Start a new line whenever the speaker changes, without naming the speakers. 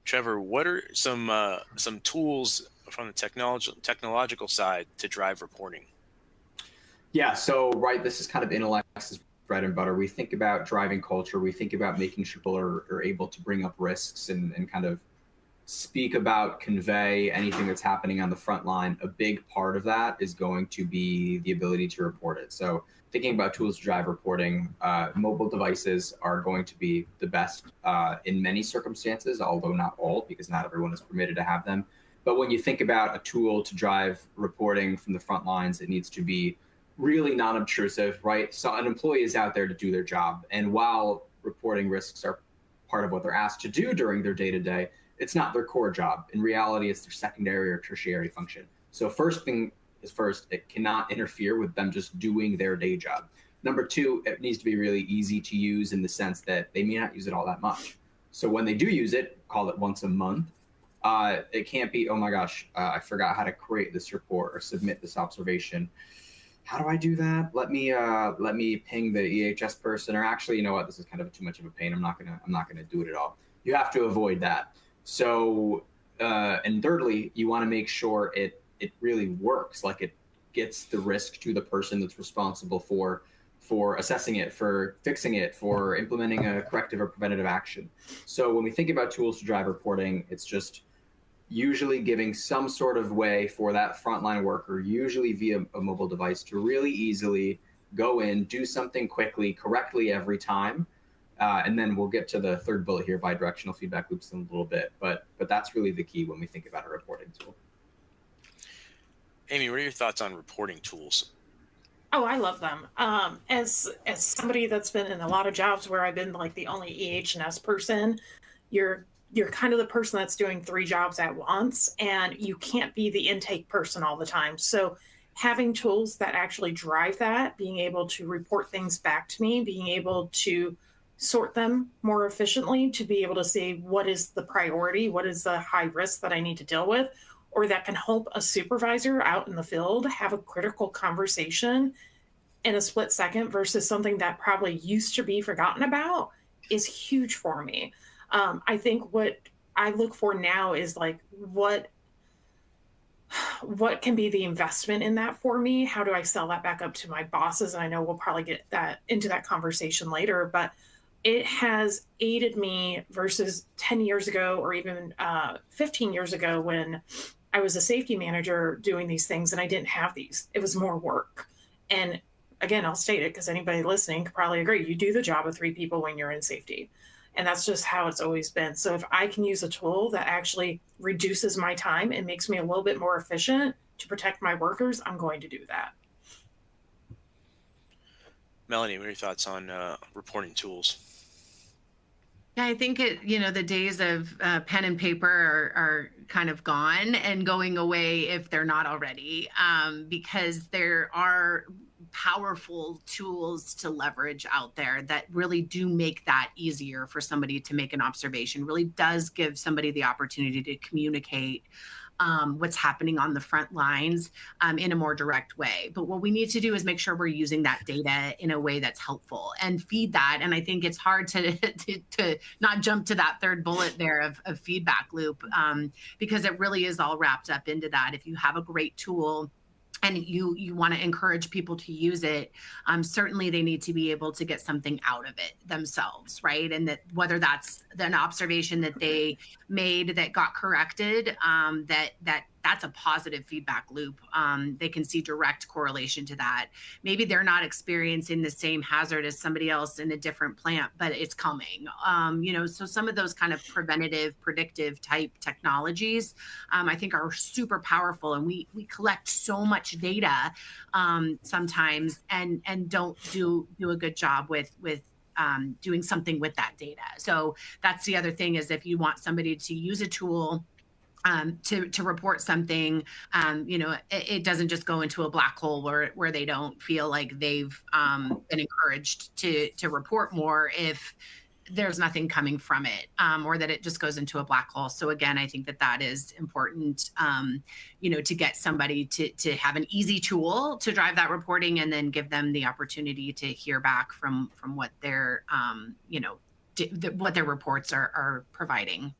Trevor, what are some tools from the technological side to drive reporting?
Yeah, so right, this is kind of Intelex's bread and butter. We think about driving culture. We think about making sure people are able to bring up risks and kind of speak about, convey anything that's happening on the front line. A big part of that is going to be the ability to report it. So thinking about tools to drive reporting, mobile devices are going to be the best in many circumstances, although not all, because not everyone is permitted to have them. But when you think about a tool to drive reporting from the front lines, it needs to be really non-obtrusive, right? So an employee is out there to do their job. And while reporting risks are part of what they're asked to do during their day-to-day, it's not their core job. In reality, it's their secondary or tertiary function. So first thing is first, it cannot interfere with them just doing their day job. Number two, it needs to be really easy to use in the sense that they may not use it all that much. So when they do use it, call it once a month. It can't be, oh my gosh, I forgot how to create this report or submit this observation. How do I do that? Let me ping the EHS person, or actually, you know what? This is kind of too much of a pain. I'm not gonna do it at all. You have to avoid that. So, and thirdly, you want to make sure it really works, like it gets the risk to the person that's responsible for assessing it, for fixing it, for implementing a corrective or preventative action. So when we think about tools to drive reporting, it's just usually giving some sort of way for that frontline worker, usually via a mobile device, to really easily go in, do something quickly, correctly every time. And then we'll get to the third bullet here, bidirectional feedback loops, in a little bit. But that's really the key when we think about a reporting tool.
Amy, what are your thoughts on reporting tools?
Oh, I love them. As somebody that's been in a lot of jobs where I've been like the only EH&S person, you're kind of the person that's doing three jobs at once, and you can't be the intake person all the time. So having tools that actually drive that, being able to report things back to me, being able to sort them more efficiently, to be able to say what is the priority, what is the high risk that I need to deal with, or that can help a supervisor out in the field have a critical conversation in a split second versus something that probably used to be forgotten about, is huge for me. I think what I look for now is like what can be the investment in that for me? How do I sell that back up to my bosses? And I know we'll probably get that into that conversation later, but it has aided me versus 10 years ago or even 15 years ago when I was a safety manager doing these things and I didn't have these. It was more work. And again, I'll state it because anybody listening could probably agree. You do the job of three people when you're in safety. And that's just how it's always been. So if I can use a tool that actually reduces my time and makes me a little bit more efficient to protect my workers, I'm going to do that.
Melanie, what are your thoughts on reporting tools?
Yeah, I think the days of pen and paper are kind of gone and going away if they're not already, because there are powerful tools to leverage out there that really do make that easier for somebody to make an observation, really does give somebody the opportunity to communicate what's happening on the front lines in a more direct way. But what we need to do is make sure we're using that data in a way that's helpful and feed that. And I think it's hard to not jump to that third bullet there of feedback loop, because it really is all wrapped up into that. If you have a great tool and you want to encourage people to use it, certainly they need to be able to get something out of it themselves, right? And that whether that's an observation that they made that got corrected, that's a positive feedback loop. They can see direct correlation to that. Maybe they're not experiencing the same hazard as somebody else in a different plant, but it's coming. So some of those kind of preventative, predictive type technologies, I think are super powerful. And we collect so much data sometimes and don't do a good job with doing something with that data. So that's the other thing, is if you want somebody to use a tool to report something, it doesn't just go into a black hole where they don't feel like they've been encouraged to report more if there's nothing coming from it, or that it just goes into a black hole. So again, I think that is important, to get somebody to have an easy tool to drive that reporting, and then give them the opportunity to hear back from what their, what their reports are providing.